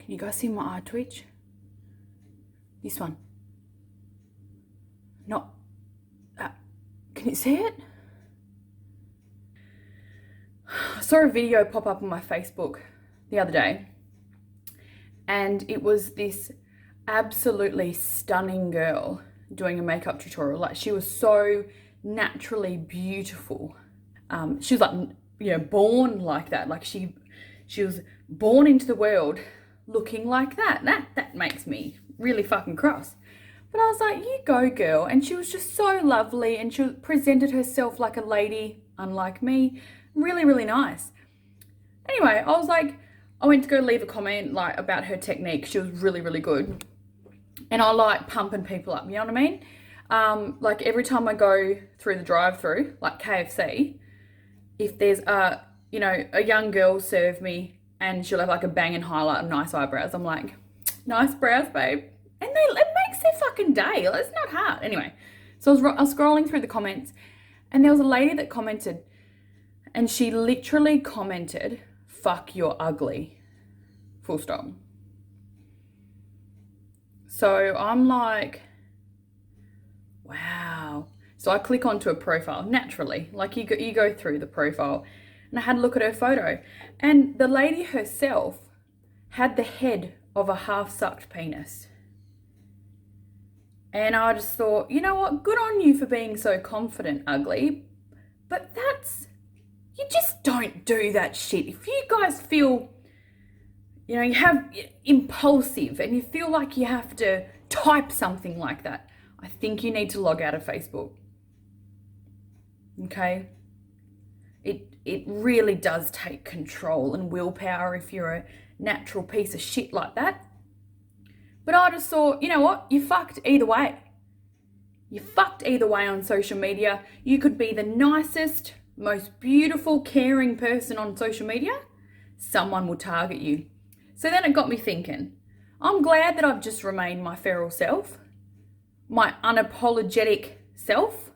Can you guys see my eye twitch? This one. Not, can you see it? I saw a video pop up on my Facebook the other day, and it was this absolutely stunning girl doing a makeup tutorial. Like, she was so naturally beautiful. She was like, you know, born like that. Like she was born into the world looking like that. That makes me really fucking cross. But I was like, you go, girl. And she was just so lovely, and she presented herself like a lady, unlike me. Really, really nice. Anyway, I was like, I went to go leave a comment like about her technique. She was really, really good. And I like pumping people up, you know what I mean? Like every time I go through the drive-through, like KFC, if there's a, you know, a young girl serve me and she'll have like a banging highlight and nice eyebrows, I'm like, nice brows, babe. And it makes their fucking day. Like, it's not hard. Anyway, so I was scrolling through the comments, and there was a lady that commented, and she literally commented, fuck, you're ugly. Full stop. So I'm like, wow. So I click onto a profile naturally, like you go through the profile, and I had a look at her photo, and the lady herself had the head of a half-sucked penis. And I just thought, you know what? Good on you for being so confident, ugly. But you just don't do that shit. If you guys feel, you know, you have impulsive and you feel like you have to type something like that, I think you need to log out of Facebook. Okay? It really does take control and willpower if you're a natural piece of shit like that. But I just thought, you know what? You fucked either way. You fucked either way on social media. You could be the nicest, most beautiful, caring person on social media. Someone will target you. So then it got me thinking. I'm glad that I've just remained my feral self, my unapologetic self,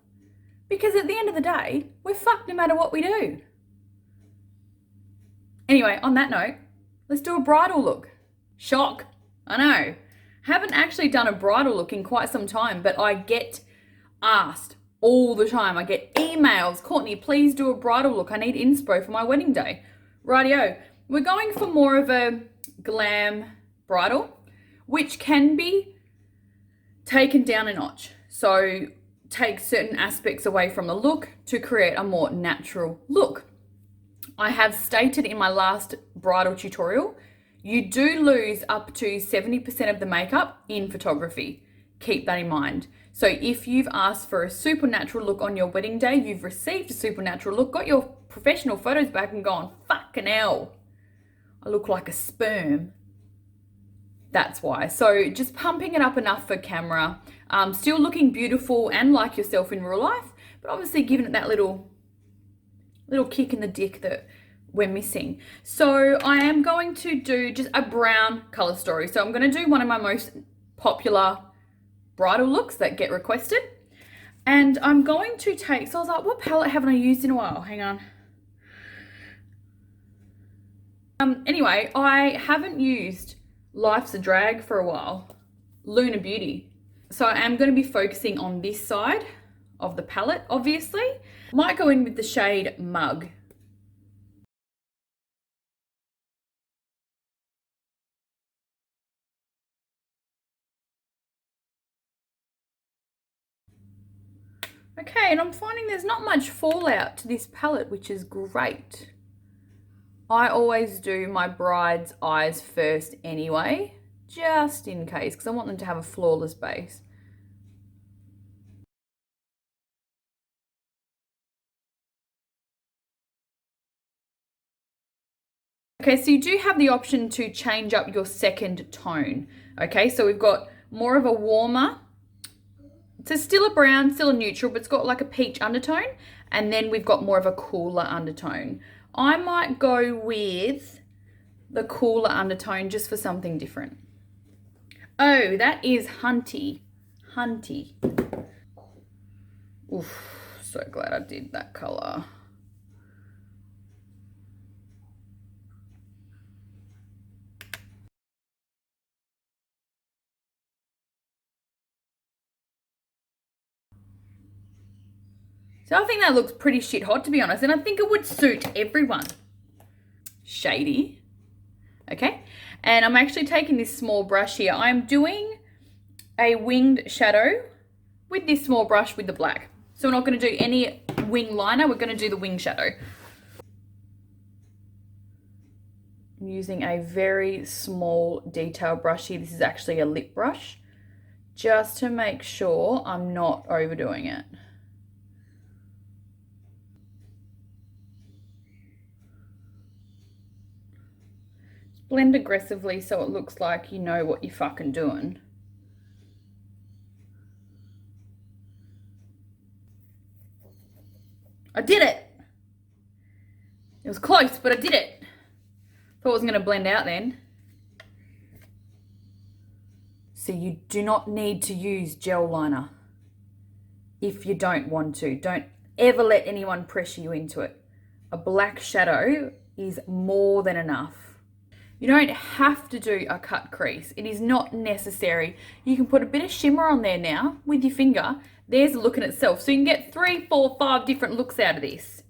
because at the end of the day, we're fucked no matter what we do. Anyway, on that note, let's do a bridal look. Shock. I know. Haven't actually done a bridal look in quite some time, but I get asked all the time. I get emails, Courtney, please do a bridal look. I need inspo for my wedding day. Rightio. We're going for more of a glam bridal, which can be taken down a notch. So take certain aspects away from the look to create a more natural look. I have stated in my last bridal tutorial, you do lose up to 70% of the makeup in photography. Keep that in mind. So if you've asked for a supernatural look on your wedding day, you've received a supernatural look, got your professional photos back and gone, fucking hell, I look like a sperm. That's why. So just pumping it up enough for camera, still looking beautiful and like yourself in real life, but obviously giving it that little kick in the dick that we're missing. So I am going to do just a brown color story. So I'm going to do one of my most popular bridal looks that get requested. And I'm going to take, so I was like, what palette haven't I used in a while? Hang on. Anyway, I haven't used Life's a Drag for a while, Luna Beauty. So I am going to be focusing on this side of the palette, obviously. Might go in with the shade Mug. Okay, and I'm finding there's not much fallout to this palette, which is great. I always do my bride's eyes first anyway, just in case, because I want them to have a flawless base. Okay, so you do have the option to change up your second tone. Okay, so we've got more of a warmer, it's still a brown, still a neutral, but it's got like a peach undertone. And then we've got more of a cooler undertone. I might go with the cooler undertone just for something different. Oh, that is Hunty. Hunty. Oof, so glad I did that color. So I think that looks pretty shit hot, to be honest. And I think it would suit everyone. Shady. Okay. And I'm actually taking this small brush here. I'm doing a winged shadow with this small brush with the black. So we're not going to do any wing liner. We're going to do the wing shadow. I'm using a very small detail brush here. This is actually a lip brush, just to make sure I'm not overdoing it. Blend aggressively so it looks like you know what you're fucking doing. I did it! It was close, but I did it. Thought it wasn't going to blend out then. So you do not need to use gel liner if you don't want to. Don't ever let anyone pressure you into it. A black shadow is more than enough. You don't have to do a cut crease. It is not necessary. You can put a bit of shimmer on there now with your finger. There's a look in itself. So you can get 3, 4, 5 different looks out of this.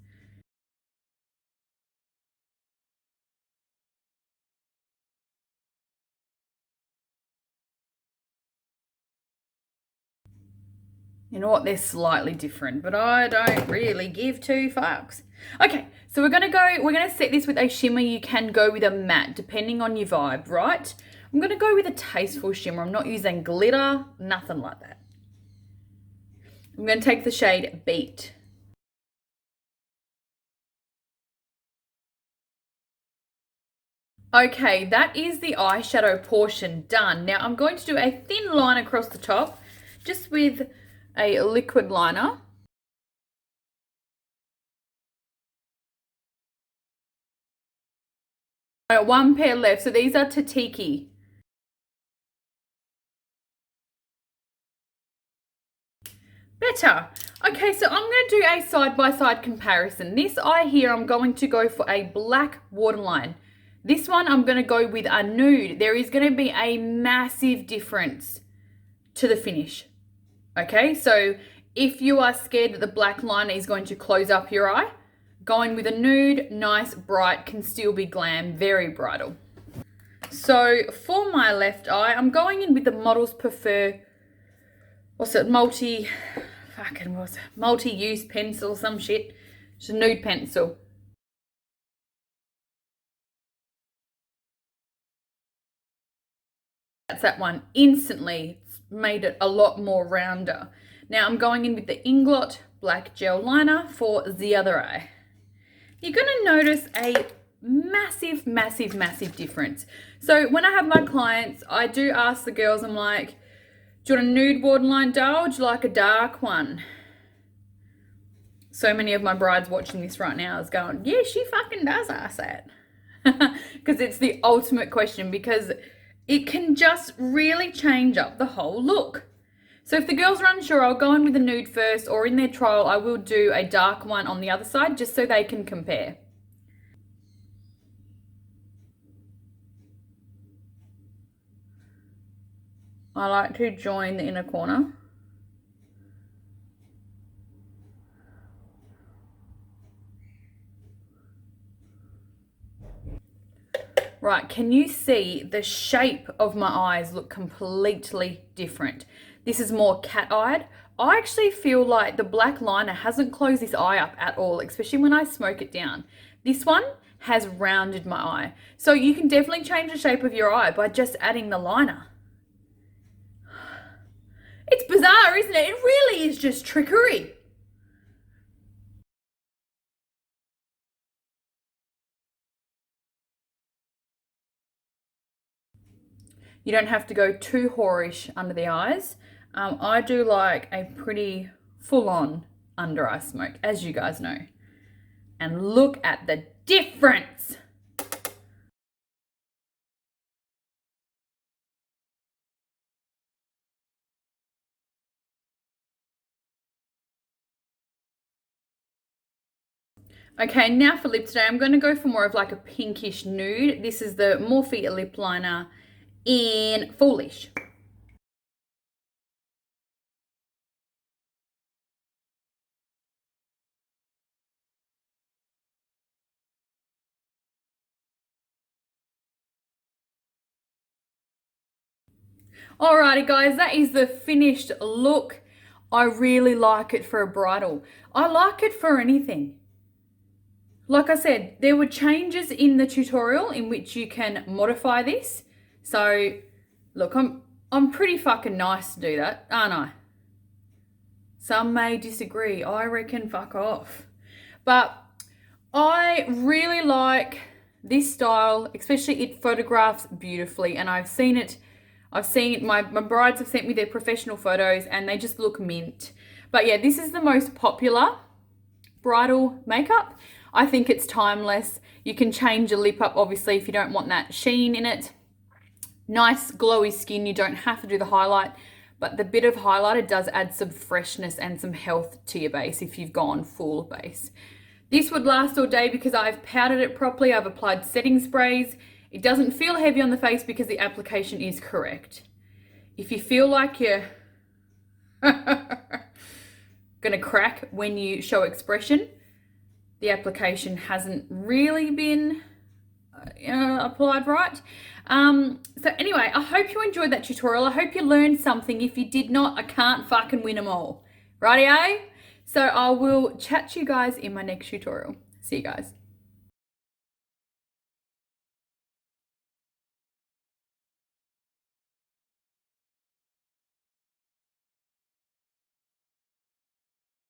You know what? They're slightly different, but I don't really give 2 fucks. Okay, so we're gonna set this with a shimmer. You can go with a matte, depending on your vibe, right? I'm gonna go with a tasteful shimmer. I'm not using glitter, nothing like that. I'm gonna take the shade Beat. Okay, that is the eyeshadow portion done. Now I'm going to do a thin line across the top, just with a liquid liner. One pair left, so these are tatiki. Better. Okay, so I'm going to do a side-by-side comparison. This eye here, I'm going to go for a black waterline. This one, I'm going to go with a nude. There is going to be a massive difference to the finish. Okay, so if you are scared that the black liner is going to close up your eye, going with a nude, nice, bright, can still be glam, very bridal. So for my left eye, I'm going in with the Models Prefer, multi-use pencil, some shit. It's a nude pencil. That's that one. Instantly made it a lot more rounder. Now I'm going in with the Inglot Black Gel Liner for the other eye. You're going to notice a massive, massive, massive difference. So when I have my clients, I do ask the girls, I'm like, do you want a nude waterline doll or do you like a dark one? So many of my brides watching this right now is going, yeah, she fucking does ask that. Because it's the ultimate question, because it can just really change up the whole look. So if the girls are unsure, I'll go in with a nude first, or in their trial, I will do a dark one on the other side just so they can compare. I like to join the inner corner. Right, can you see the shape of my eyes look completely different? This is more cat-eyed. I actually feel like the black liner hasn't closed this eye up at all, especially when I smoke it down. This one has rounded my eye. So you can definitely change the shape of your eye by just adding the liner. It's bizarre, isn't it? It really is just trickery. You don't have to go too whorish under the eyes. I do like a pretty full-on under eye smoke, as you guys know. And look at the difference. Okay, now for lip today, I'm going to go for more of like a pinkish nude. This is the Morphe lip liner in Foolish. Alrighty guys, that is the finished look. I really like it for a bridal. I like it for anything. Like I said, there were changes in the tutorial in which you can modify this. So look, I'm pretty fucking nice to do that, aren't I? Some may disagree. I reckon fuck off. But I really like this style, especially it photographs beautifully, and I've seen it, my brides have sent me their professional photos and they just look mint. But yeah, this is the most popular bridal makeup. I think it's timeless. You can change your lip up, obviously, if you don't want that sheen in it. Nice glowy skin, you don't have to do the highlight, but the bit of highlighter does add some freshness and some health to your base if you've gone full base. This would last all day because I've powdered it properly. I've applied setting sprays. It doesn't feel heavy on the face because the application is correct. If you feel like you're gonna crack when you show expression, the application hasn't really been applied right. So anyway, I hope you enjoyed that tutorial. I hope you learned something. If you did not, I can't fucking win them all. Rightio? So I will chat to you guys in my next tutorial. See you guys.